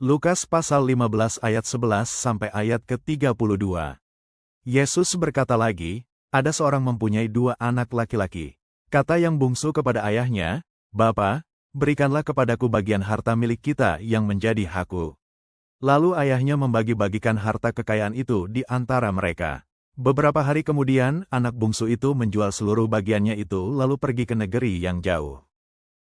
Lukas pasal 15 ayat 11 sampai ayat ke-32. Yesus berkata lagi, ada seorang mempunyai 2 anak laki-laki. Kata yang bungsu kepada ayahnya, "Bapa, berikanlah kepadaku bagian harta milik kita yang menjadi hakku." Lalu ayahnya membagi-bagikan harta kekayaan itu di antara mereka. Beberapa hari kemudian, anak bungsu itu menjual seluruh bagiannya itu lalu pergi ke negeri yang jauh.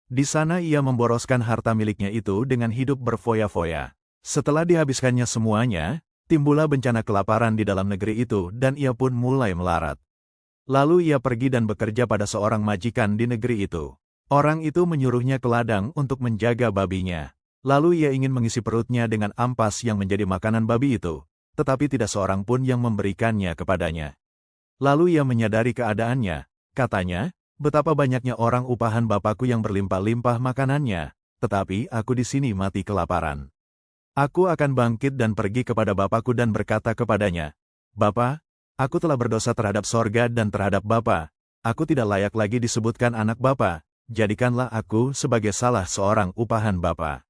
Di sana ia memboroskan harta miliknya itu dengan hidup berfoya-foya. Setelah dihabiskannya semuanya, timbullah bencana kelaparan di dalam negeri itu dan ia pun mulai melarat. Lalu ia pergi dan bekerja pada seorang majikan di negeri itu. Orang itu menyuruhnya ke ladang untuk menjaga babinya. Lalu ia ingin mengisi perutnya dengan ampas yang menjadi makanan babi itu, tetapi tidak seorang pun yang memberikannya kepadanya. Lalu ia menyadari keadaannya, katanya, "Betapa banyaknya orang upahan Bapakku yang berlimpah-limpah makanannya, tetapi aku di sini mati kelaparan. Aku akan bangkit dan pergi kepada Bapakku dan berkata kepadanya, Bapa, aku telah berdosa terhadap sorga dan terhadap Bapa. Aku tidak layak lagi disebutkan anak Bapa, jadikanlah aku sebagai salah seorang upahan Bapa."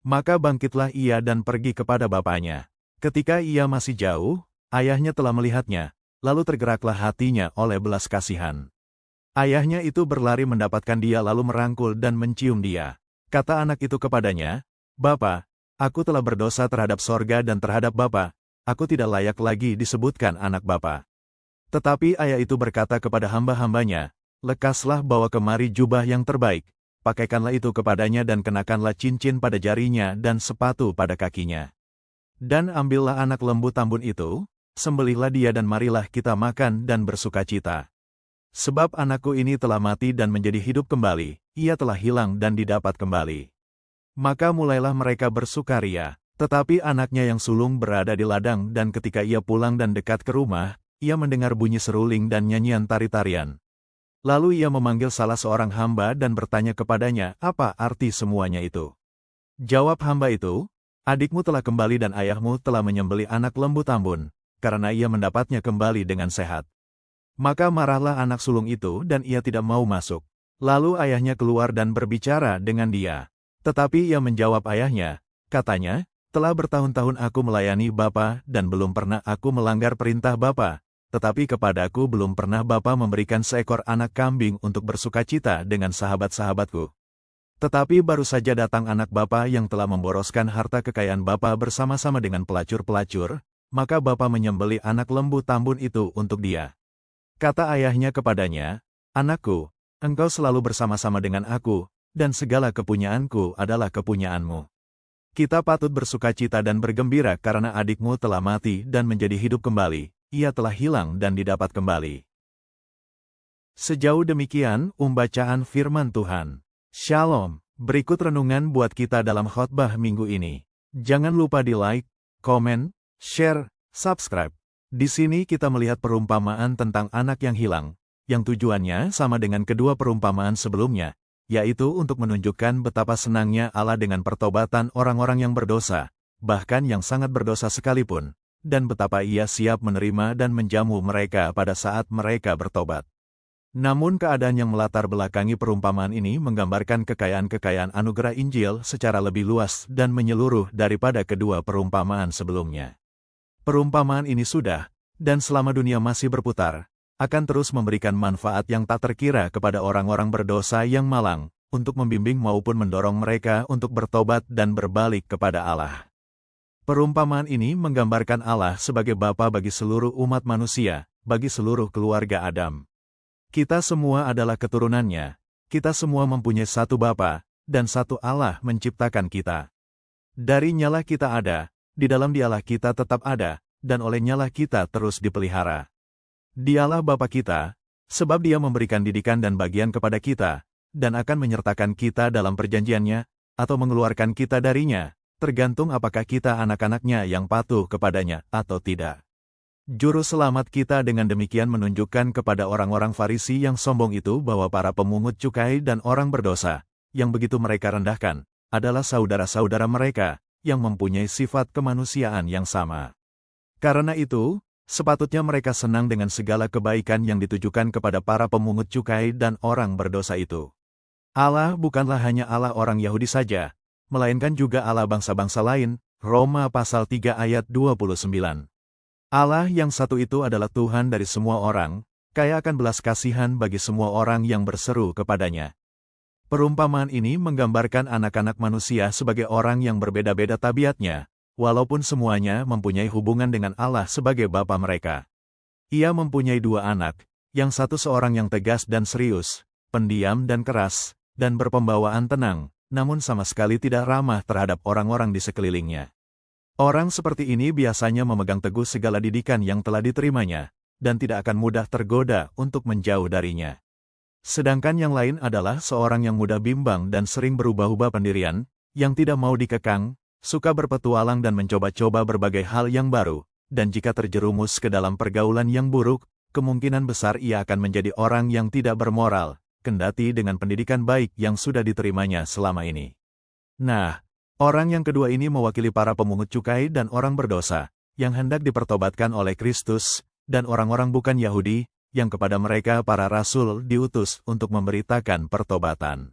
Maka bangkitlah ia dan pergi kepada bapaknya. Ketika ia masih jauh, ayahnya telah melihatnya, lalu tergeraklah hatinya oleh belas kasihan. Ayahnya itu berlari mendapatkan dia lalu merangkul dan mencium dia. Kata anak itu kepadanya, "Bapa, aku telah berdosa terhadap sorga dan terhadap Bapa, aku tidak layak lagi disebutkan anak Bapa." Tetapi ayah itu berkata kepada hamba-hambanya, "Lekaslah bawa kemari jubah yang terbaik, pakaikanlah itu kepadanya dan kenakanlah cincin pada jarinya dan sepatu pada kakinya. Dan ambillah anak lembu tambun itu, sembelihlah dia dan marilah kita makan dan bersukacita. Sebab anakku ini telah mati dan menjadi hidup kembali, ia telah hilang dan didapat kembali." Maka mulailah mereka bersukaria. Tetapi anaknya yang sulung berada di ladang dan ketika ia pulang dan dekat ke rumah, ia mendengar bunyi seruling dan nyanyian tari-tarian. Lalu ia memanggil salah seorang hamba dan bertanya kepadanya, "Apa arti semuanya itu?" Jawab hamba itu, "Adikmu telah kembali dan ayahmu telah menyembelih anak lembu tambun, karena ia mendapatnya kembali dengan sehat." Maka marahlah anak sulung itu dan ia tidak mau masuk. Lalu ayahnya keluar dan berbicara dengan dia. Tetapi ia menjawab ayahnya, katanya, "Telah bertahun-tahun aku melayani Bapa dan belum pernah aku melanggar perintah Bapa, tetapi kepadaku belum pernah Bapa memberikan seekor anak kambing untuk bersukacita dengan sahabat-sahabatku. Tetapi baru saja datang anak Bapa yang telah memboroskan harta kekayaan Bapa bersama-sama dengan pelacur-pelacur, maka Bapa menyembelih anak lembu tambun itu untuk dia." Kata ayahnya kepadanya, "Anakku, engkau selalu bersama-sama dengan aku, dan segala kepunyaanku adalah kepunyaanmu. Kita patut bersukacita dan bergembira karena adikmu telah mati dan menjadi hidup kembali, ia telah hilang dan didapat kembali." Sejauh demikian, pembacaan firman Tuhan. Shalom, berikut renungan buat kita dalam khotbah minggu ini. Jangan lupa di like, komen, share, subscribe. Di sini kita melihat perumpamaan tentang anak yang hilang, yang tujuannya sama dengan kedua perumpamaan sebelumnya, yaitu untuk menunjukkan betapa senangnya Allah dengan pertobatan orang-orang yang berdosa, bahkan yang sangat berdosa sekalipun, dan betapa Ia siap menerima dan menjamu mereka pada saat mereka bertobat. Namun keadaan yang melatar belakangi perumpamaan ini menggambarkan kekayaan-kekayaan anugerah Injil secara lebih luas dan menyeluruh daripada kedua perumpamaan sebelumnya. Perumpamaan ini sudah, dan selama dunia masih berputar, akan terus memberikan manfaat yang tak terkira kepada orang-orang berdosa yang malang, untuk membimbing maupun mendorong mereka untuk bertobat dan berbalik kepada Allah. Perumpamaan ini menggambarkan Allah sebagai Bapa bagi seluruh umat manusia, bagi seluruh keluarga Adam. Kita semua adalah keturunannya, kita semua mempunyai satu Bapa, dan satu Allah menciptakan kita. Darinya-lah kita ada, di dalam Dialah kita tetap ada, dan olehnya-lah kita terus dipelihara. Dialah Bapa kita, sebab Dia memberikan didikan dan bagian kepada kita, dan akan menyertakan kita dalam perjanjiannya, atau mengeluarkan kita darinya, tergantung apakah kita anak-anaknya yang patuh kepadanya atau tidak. Juru selamat kita dengan demikian menunjukkan kepada orang-orang Farisi yang sombong itu bahwa para pemungut cukai dan orang berdosa, yang begitu mereka rendahkan, adalah saudara-saudara mereka, yang mempunyai sifat kemanusiaan yang sama. Karena itu, sepatutnya mereka senang dengan segala kebaikan yang ditujukan kepada para pemungut cukai dan orang berdosa itu. Allah bukanlah hanya Allah orang Yahudi saja, melainkan juga Allah bangsa-bangsa lain, Roma pasal 3 ayat 29. Allah yang satu itu adalah Tuhan dari semua orang, kaya akan belas kasihan bagi semua orang yang berseru kepadanya. Perumpamaan ini menggambarkan anak-anak manusia sebagai orang yang berbeda-beda tabiatnya, walaupun semuanya mempunyai hubungan dengan Allah sebagai Bapa mereka. Ia mempunyai dua anak, yang satu seorang yang tegas dan serius, pendiam dan keras, dan berpembawaan tenang, namun sama sekali tidak ramah terhadap orang-orang di sekelilingnya. Orang seperti ini biasanya memegang teguh segala didikan yang telah diterimanya, dan tidak akan mudah tergoda untuk menjauh darinya. Sedangkan yang lain adalah seorang yang mudah bimbang dan sering berubah-ubah pendirian, yang tidak mau dikekang, suka berpetualang dan mencoba-coba berbagai hal yang baru, dan jika terjerumus ke dalam pergaulan yang buruk, kemungkinan besar ia akan menjadi orang yang tidak bermoral, kendati dengan pendidikan baik yang sudah diterimanya selama ini. Nah, orang yang kedua ini mewakili para pemungut cukai dan orang berdosa, yang hendak dipertobatkan oleh Kristus, dan orang-orang bukan Yahudi, yang kepada mereka para rasul diutus untuk memberitakan pertobatan.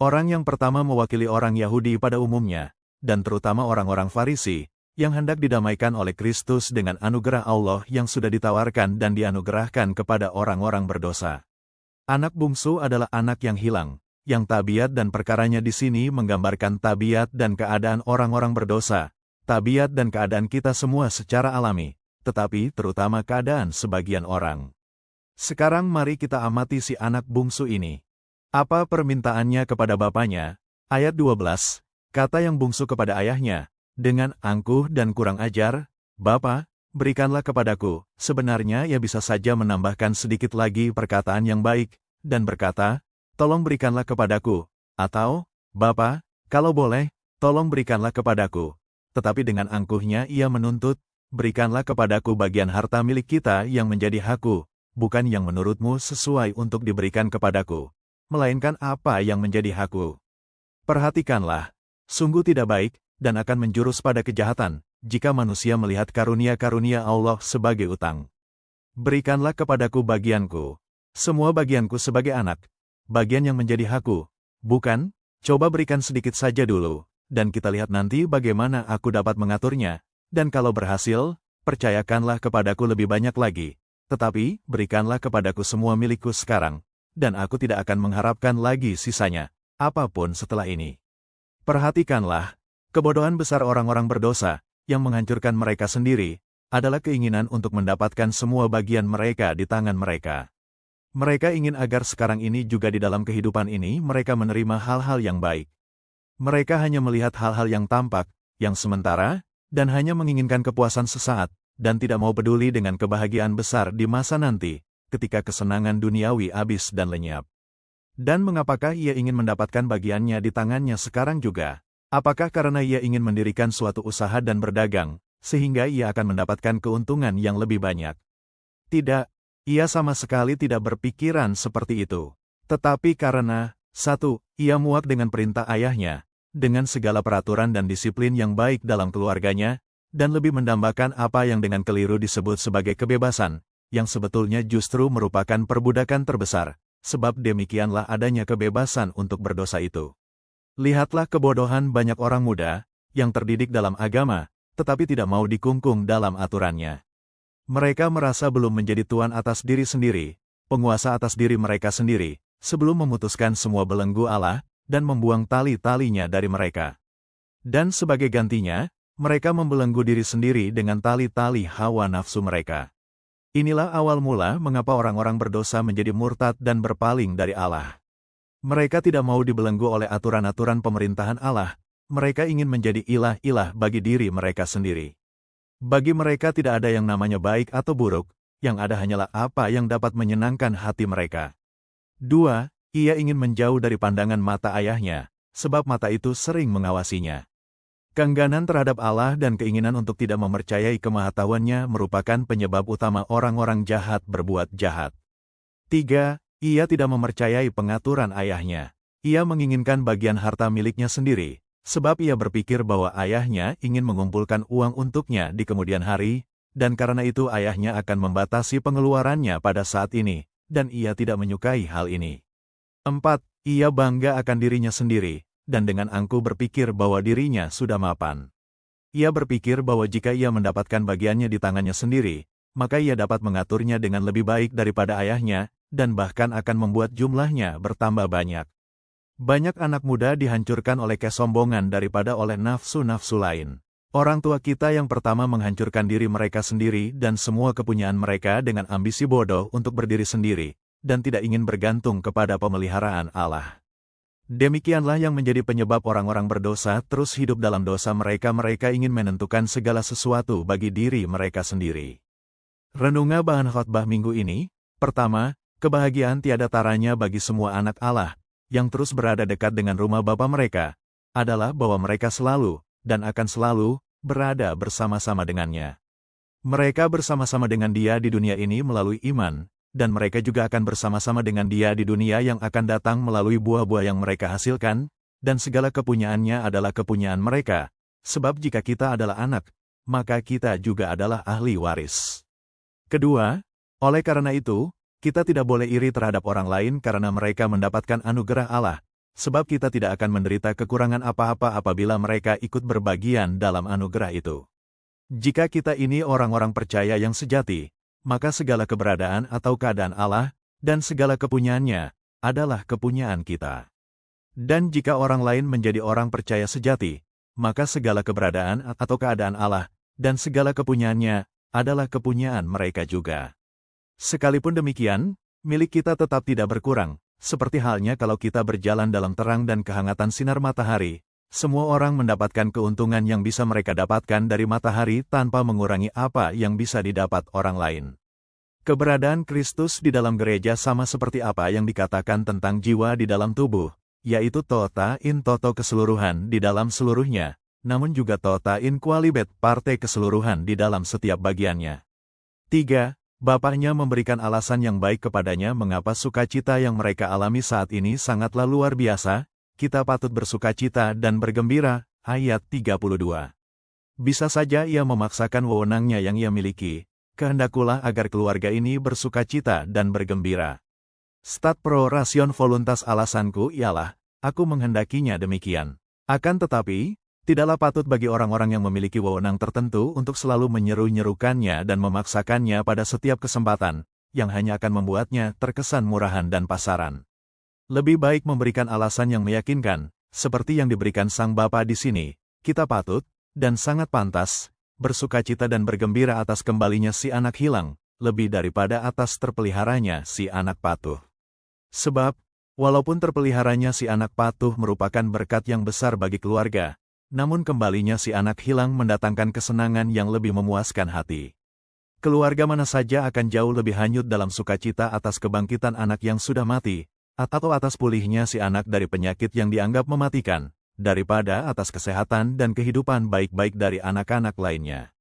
Orang yang pertama mewakili orang Yahudi pada umumnya, dan terutama orang-orang Farisi, yang hendak didamaikan oleh Kristus dengan anugerah Allah yang sudah ditawarkan dan dianugerahkan kepada orang-orang berdosa. Anak bungsu adalah anak yang hilang, yang tabiat dan perkaranya di sini menggambarkan tabiat dan keadaan orang-orang berdosa, tabiat dan keadaan kita semua secara alami, tetapi terutama keadaan sebagian orang. Sekarang mari kita amati si anak bungsu ini. Apa permintaannya kepada bapaknya? Ayat 12, kata yang bungsu kepada ayahnya, dengan angkuh dan kurang ajar, "Bapa, berikanlah kepadaku." Sebenarnya ia bisa saja menambahkan sedikit lagi perkataan yang baik, dan berkata, "Tolong berikanlah kepadaku," atau, "Bapa, kalau boleh, tolong berikanlah kepadaku." Tetapi dengan angkuhnya ia menuntut, "Berikanlah kepadaku bagian harta milik kita yang menjadi hakku, bukan yang menurutmu sesuai untuk diberikan kepadaku, melainkan apa yang menjadi hakku." Perhatikanlah, sungguh tidak baik, dan akan menjurus pada kejahatan, jika manusia melihat karunia-karunia Allah sebagai utang. "Berikanlah kepadaku bagianku, semua bagianku sebagai anak, bagian yang menjadi hakku, bukan, coba berikan sedikit saja dulu, dan kita lihat nanti bagaimana aku dapat mengaturnya, dan kalau berhasil, percayakanlah kepadaku lebih banyak lagi, tetapi berikanlah kepadaku semua milikku sekarang, dan aku tidak akan mengharapkan lagi sisanya, apapun setelah ini." Perhatikanlah, kebodohan besar orang-orang berdosa, yang menghancurkan mereka sendiri, adalah keinginan untuk mendapatkan semua bagian mereka di tangan mereka. Mereka ingin agar sekarang ini juga di dalam kehidupan ini mereka menerima hal-hal yang baik. Mereka hanya melihat hal-hal yang tampak, yang sementara, dan hanya menginginkan kepuasan sesaat, dan tidak mau peduli dengan kebahagiaan besar di masa nanti, ketika kesenangan duniawi habis dan lenyap. Dan mengapakah ia ingin mendapatkan bagiannya di tangannya sekarang juga? Apakah karena ia ingin mendirikan suatu usaha dan berdagang, sehingga ia akan mendapatkan keuntungan yang lebih banyak? Tidak. Ia sama sekali tidak berpikiran seperti itu. Tetapi karena, 1. Ia muak dengan perintah ayahnya, dengan segala peraturan dan disiplin yang baik dalam keluarganya, dan lebih mendambakan apa yang dengan keliru disebut sebagai kebebasan, yang sebetulnya justru merupakan perbudakan terbesar, sebab demikianlah adanya kebebasan untuk berdosa itu. Lihatlah kebodohan banyak orang muda, yang terdidik dalam agama, tetapi tidak mau dikungkung dalam aturannya. Mereka merasa belum menjadi tuan atas diri sendiri, penguasa atas diri mereka sendiri, sebelum memutuskan semua belenggu Allah, dan membuang tali-talinya dari mereka. Dan sebagai gantinya, mereka membelenggu diri sendiri dengan tali-tali hawa nafsu mereka. Inilah awal mula mengapa orang-orang berdosa menjadi murtad dan berpaling dari Allah. Mereka tidak mau dibelenggu oleh aturan-aturan pemerintahan Allah, mereka ingin menjadi ilah-ilah bagi diri mereka sendiri. Bagi mereka tidak ada yang namanya baik atau buruk, yang ada hanyalah apa yang dapat menyenangkan hati mereka. 2. Ia ingin menjauh dari pandangan mata ayahnya, sebab mata itu sering mengawasinya. Keengganan terhadap Allah dan keinginan untuk tidak mempercayai kemahatauannya merupakan penyebab utama orang-orang jahat berbuat jahat. 3. Ia tidak mempercayai pengaturan ayahnya. Ia menginginkan bagian harta miliknya sendiri, sebab ia berpikir bahwa ayahnya ingin mengumpulkan uang untuknya di kemudian hari, dan karena itu ayahnya akan membatasi pengeluarannya pada saat ini, dan ia tidak menyukai hal ini. 4. Ia bangga akan dirinya sendiri, dan dengan angkuh berpikir bahwa dirinya sudah mapan. Ia berpikir bahwa jika ia mendapatkan bagiannya di tangannya sendiri, maka ia dapat mengaturnya dengan lebih baik daripada ayahnya, dan bahkan akan membuat jumlahnya bertambah banyak. Banyak anak muda dihancurkan oleh kesombongan daripada oleh nafsu-nafsu lain. Orang tua kita yang pertama menghancurkan diri mereka sendiri dan semua kepunyaan mereka dengan ambisi bodoh untuk berdiri sendiri, dan tidak ingin bergantung kepada pemeliharaan Allah. Demikianlah yang menjadi penyebab orang-orang berdosa terus hidup dalam dosa mereka. Mereka ingin menentukan segala sesuatu bagi diri mereka sendiri. Renungan bahan khotbah minggu ini. Pertama, kebahagiaan tiada taranya bagi semua anak Allah, yang terus berada dekat dengan rumah Bapa mereka, adalah bahwa mereka selalu, dan akan selalu, berada bersama-sama dengannya. Mereka bersama-sama dengan Dia di dunia ini melalui iman, dan mereka juga akan bersama-sama dengan Dia di dunia yang akan datang melalui buah-buah yang mereka hasilkan, dan segala kepunyaannya adalah kepunyaan mereka, sebab jika kita adalah anak, maka kita juga adalah ahli waris. Kedua, oleh karena itu, kita tidak boleh iri terhadap orang lain karena mereka mendapatkan anugerah Allah, sebab kita tidak akan menderita kekurangan apa-apa apabila mereka ikut berbagian dalam anugerah itu. Jika kita ini orang-orang percaya yang sejati, maka segala keberadaan atau keadaan Allah, dan segala kepunyaannya, adalah kepunyaan kita. Dan jika orang lain menjadi orang percaya sejati, maka segala keberadaan atau keadaan Allah, dan segala kepunyaannya, adalah kepunyaan mereka juga. Sekalipun demikian, milik kita tetap tidak berkurang, seperti halnya kalau kita berjalan dalam terang dan kehangatan sinar matahari, semua orang mendapatkan keuntungan yang bisa mereka dapatkan dari matahari tanpa mengurangi apa yang bisa didapat orang lain. Keberadaan Kristus di dalam gereja sama seperti apa yang dikatakan tentang jiwa di dalam tubuh, yaitu tota in toto keseluruhan di dalam seluruhnya, namun juga tota in qualibet parte keseluruhan di dalam setiap bagiannya. 3. Bapaknya memberikan alasan yang baik kepadanya mengapa sukacita yang mereka alami saat ini sangatlah luar biasa. Kita patut bersukacita dan bergembira, ayat 32. Bisa saja ia memaksakan wewenangnya yang ia miliki, kehendakulah agar keluarga ini bersukacita dan bergembira. Stat pro ration voluntas alasanku ialah, aku menghendakinya demikian. Akan tetapi, tidaklah patut bagi orang-orang yang memiliki wewenang tertentu untuk selalu menyeru-nyerukannya dan memaksakannya pada setiap kesempatan, yang hanya akan membuatnya terkesan murahan dan pasaran. Lebih baik memberikan alasan yang meyakinkan, seperti yang diberikan Sang Bapa di sini. Kita patut, dan sangat pantas, bersukacita dan bergembira atas kembalinya si anak hilang, lebih daripada atas terpeliharanya si anak patuh. Sebab, walaupun terpeliharanya si anak patuh merupakan berkat yang besar bagi keluarga, namun kembalinya si anak hilang mendatangkan kesenangan yang lebih memuaskan hati. Keluarga mana saja akan jauh lebih hanyut dalam sukacita atas kebangkitan anak yang sudah mati, atau atas pulihnya si anak dari penyakit yang dianggap mematikan, daripada atas kesehatan dan kehidupan baik-baik dari anak-anak lainnya.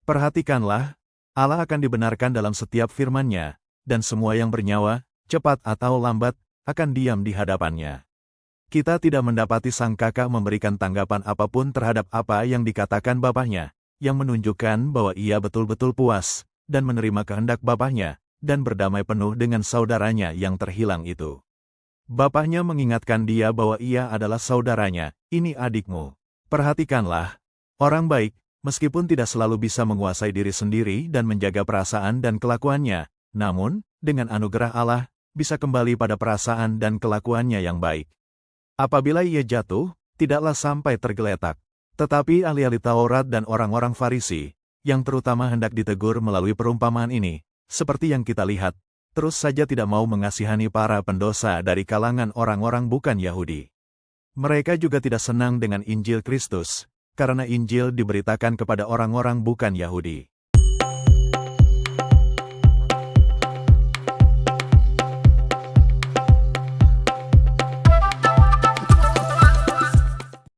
Perhatikanlah, Allah akan dibenarkan dalam setiap firman-Nya, dan semua yang bernyawa, cepat atau lambat, akan diam di hadapan-Nya. Kita tidak mendapati sang kakak memberikan tanggapan apapun terhadap apa yang dikatakan bapaknya, yang menunjukkan bahwa ia betul-betul puas, dan menerima kehendak bapaknya, dan berdamai penuh dengan saudaranya yang terhilang itu. Bapaknya mengingatkan dia bahwa ia adalah saudaranya, ini adikmu. Perhatikanlah, orang baik, meskipun tidak selalu bisa menguasai diri sendiri dan menjaga perasaan dan kelakuannya, namun, dengan anugerah Allah, bisa kembali pada perasaan dan kelakuannya yang baik. Apabila ia jatuh, tidaklah sampai tergeletak. Tetapi ahli-ahli Taurat dan orang-orang Farisi, yang terutama hendak ditegur melalui perumpamaan ini, seperti yang kita lihat, terus saja tidak mau mengasihani para pendosa dari kalangan orang-orang bukan Yahudi. Mereka juga tidak senang dengan Injil Kristus, karena Injil diberitakan kepada orang-orang bukan Yahudi.